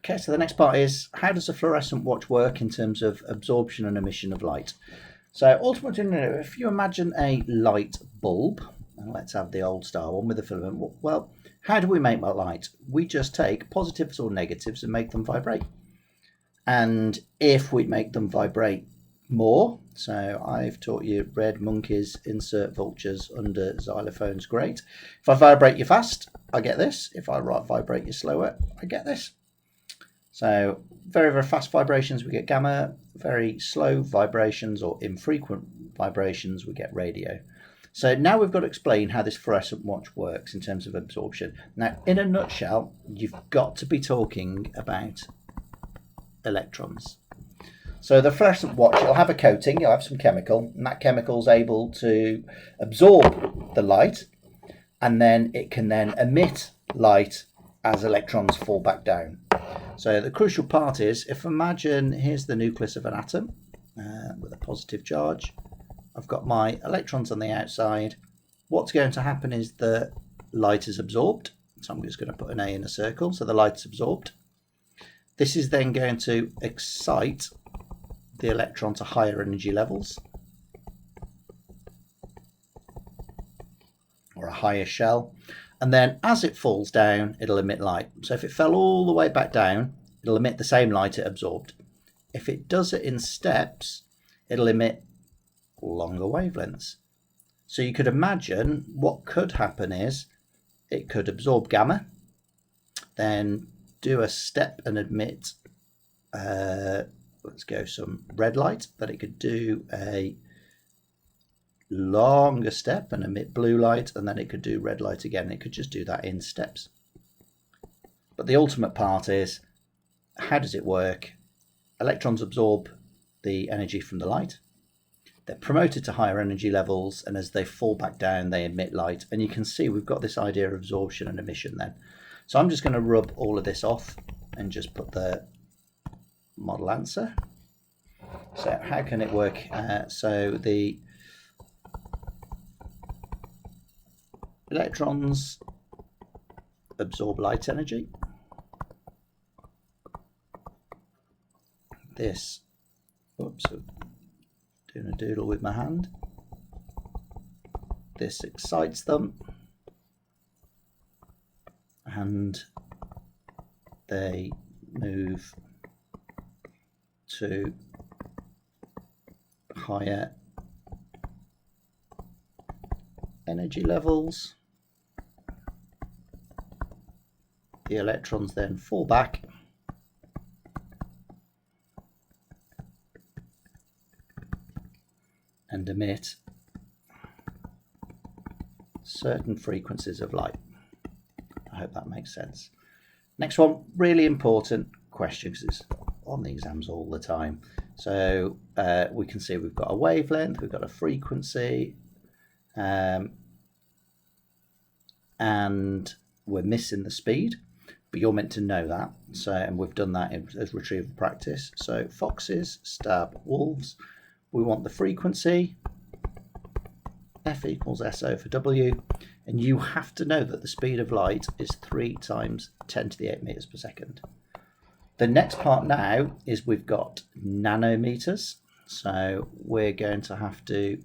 Okay, so the next part is, how does a fluorescent watch work in terms of absorption and emission of light? So ultimately, if you imagine a light bulb, and let's have the old style one with the filament, well, how do we make that light? We just take positives or negatives and make them vibrate. And if we make them vibrate more, so I've taught you red monkeys insert vultures under xylophones, great. If I vibrate you fast, I get this. If I vibrate you slower, I get this. So very, very fast vibrations, we get gamma. Very slow vibrations or infrequent vibrations, we get radio. So now we've got to explain how this fluorescent watch works in terms of absorption. Now, in a nutshell, you've got to be talking about electrons. So the fluorescent watch, you'll have a coating, you'll have some chemical, and that chemical is able to absorb the light, and then it can then emit light as electrons fall back down. So the crucial part is, if imagine here's the nucleus of an atom with a positive charge. I've got my electrons on the outside. What's going to happen is the light is absorbed. So I'm just going to put an A in a circle. So the light's absorbed. This is then going to excite the electron to higher energy levels, or a higher shell. And then as it falls down, it'll emit light. So if it fell all the way back down, it'll emit the same light it absorbed. If it does it in steps, it'll emit longer wavelengths. So you could imagine what could happen is it could absorb gamma, then do a step and emit, let's go some red light, then it could do a longer step and emit blue light, and then it could do red light again. It could just do that in steps. But the ultimate part is, how does it work? Electrons absorb the energy from the light. They're promoted to higher energy levels, and as they fall back down, they emit light. And you can see we've got this idea of absorption and emission then. So I'm just going to rub all of this off and just put the model answer. So how can it work? So the electrons absorb light energy. This, oops, doing a doodle with my hand. This excites them, and they move to higher energy levels. The electrons then fall back and emit certain frequencies of light. I hope that makes sense. Next one, really important question because it's on the exams all the time. So we can see we've got a wavelength, we've got a frequency, and we're missing the speed, but you're meant to know that. So, and we've done that as retrieval practice. So foxes stab wolves. We want the frequency, F equals S over W, and you have to know that the speed of light is 3 times 10 to the 8 meters per second. The next part now is we've got nanometers, so we're going to have to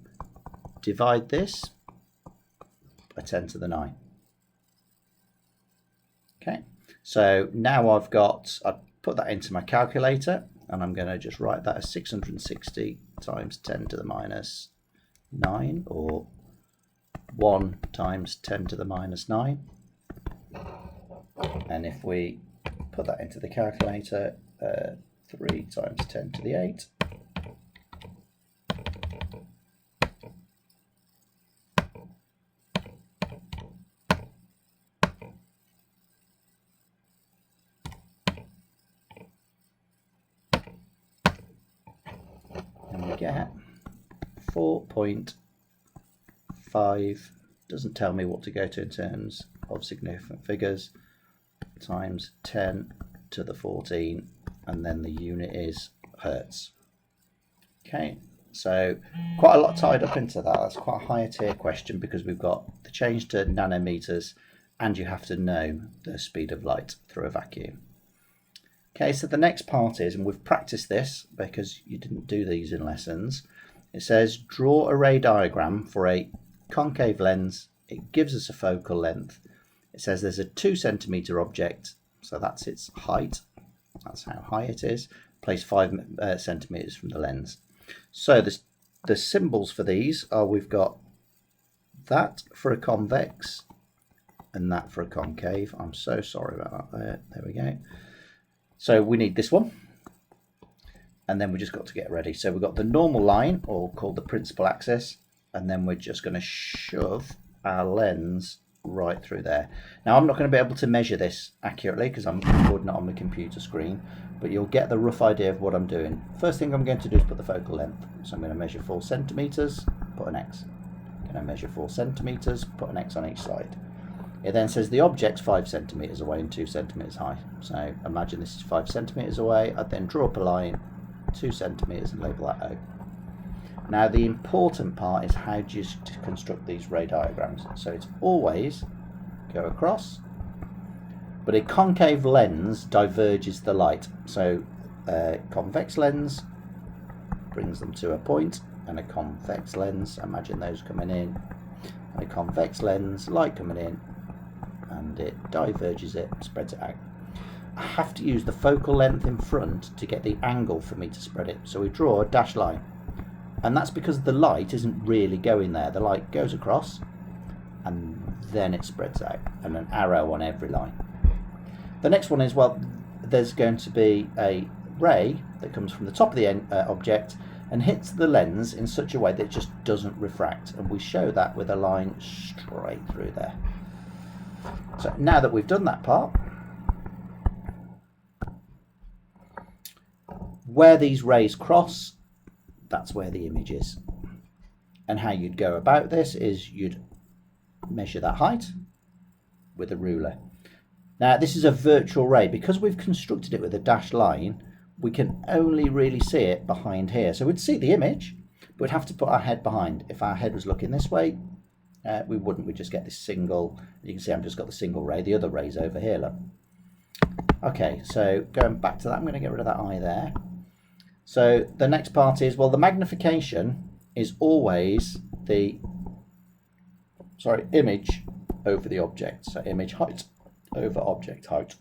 divide this by 10 to the 9. Okay, so now I've put that into my calculator, and I'm going to just write that as 660 times 10 to the minus 9, or 1 times 10 to the minus 9. And if we put that into the calculator, 3 times 10 to the 8. And we get 4.5, doesn't tell me what to go to in terms of significant figures, times 10 to the 14, and then the unit is hertz. Okay, so quite a lot tied up into that. That's quite a higher tier question because we've got the change to nanometers, and you have to know the speed of light through a vacuum. Okay, so the next part is, and we've practiced this because you didn't do these in lessons, it says draw a ray diagram for a concave lens. It gives us a focal length. It says there's a 2 centimeter object, so that's its height. That's how high it is. Place 5 centimeters from the lens. So the symbols for these are, we've got that for a convex and that for a concave. I'm so sorry about that there we go. So we need this one, and then we just got to get ready. So we've got the normal line, or called the principal axis, and then we're just going to shove our lens right through there. Now I'm not going to be able to measure this accurately because I'm recording it on my computer screen, but you'll get the rough idea of what I'm doing. First thing I'm going to do is put the focal length. So I'm going to measure 4 centimeters, put an X. I'm going to measure 4 centimeters, put an X on each side. It then says the object's 5 centimeters away and 2 centimeters high. So imagine this is 5 centimeters away. I'd then draw up a line 2 centimeters and label that O. Now the important part is how do you construct these ray diagrams. So it's always go across, but a concave lens diverges the light. So a convex lens brings them to a point, and a convex lens, imagine those coming in, and a convex lens, light coming in, and it diverges it, spreads it out. I have to use the focal length in front to get the angle for me to spread it. So we draw a dashed line, and that's because the light isn't really going there. The light goes across and then it spreads out, and an arrow on every line. The next one is, well, there's going to be a ray that comes from the top of the object and hits the lens in such a way that it just doesn't refract, and we show that with a line straight through there. So now that we've done that part, where these rays cross, that's where the image is. And how you'd go about this is you'd measure that height with a ruler. Now this is a virtual ray. Because we've constructed it with a dashed line, we can only really see it behind here. So we'd see the image, but we'd have to put our head behind. If our head was looking this way, we wouldn't. We'd just get this single, you can see I've just got the single ray. The other ray's over here, look. Okay, so going back to that, I'm going to get rid of that eye there. So the next part is, well, the magnification is always the, image over the object. So image height over object height.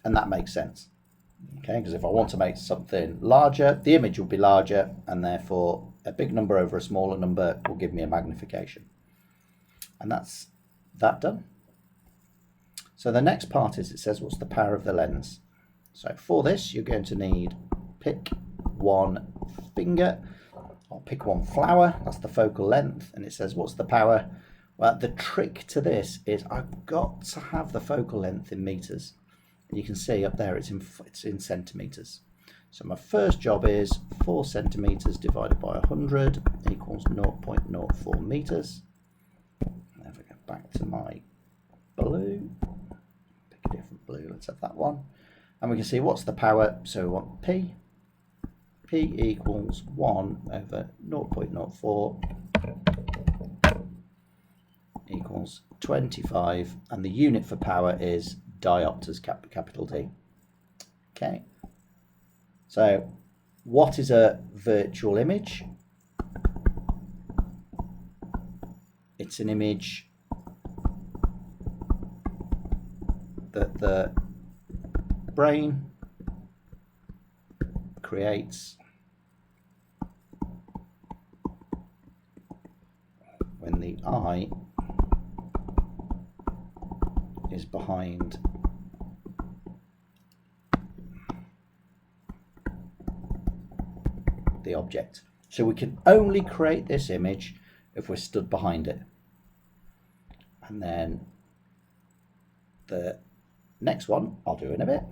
And that makes sense. Okay, because if I want to make something larger, the image will be larger, and therefore a big number over a smaller number will give me a magnification. And that's that done. So the next part is, it says what's the power of the lens. So for this you're going to need pick one finger, or pick one flower, that's the focal length, and it says what's the power. Well, the trick to this is I've got to have the focal length in meters. And you can see up there it's in centimeters. So my first job is 4 centimeters divided by 100 equals 0.04 meters. And if I go back to my blue, pick a different blue, let's have that one. And we can see what's the power. So we want P equals 1 over 0.04 equals 25, and the unit for power is diopters, capital D. Okay, so what is a virtual image? It's an image that the brain creates when the eye is behind the object. So we can only create this image if we're stood behind it. And then the next one I'll do in a bit.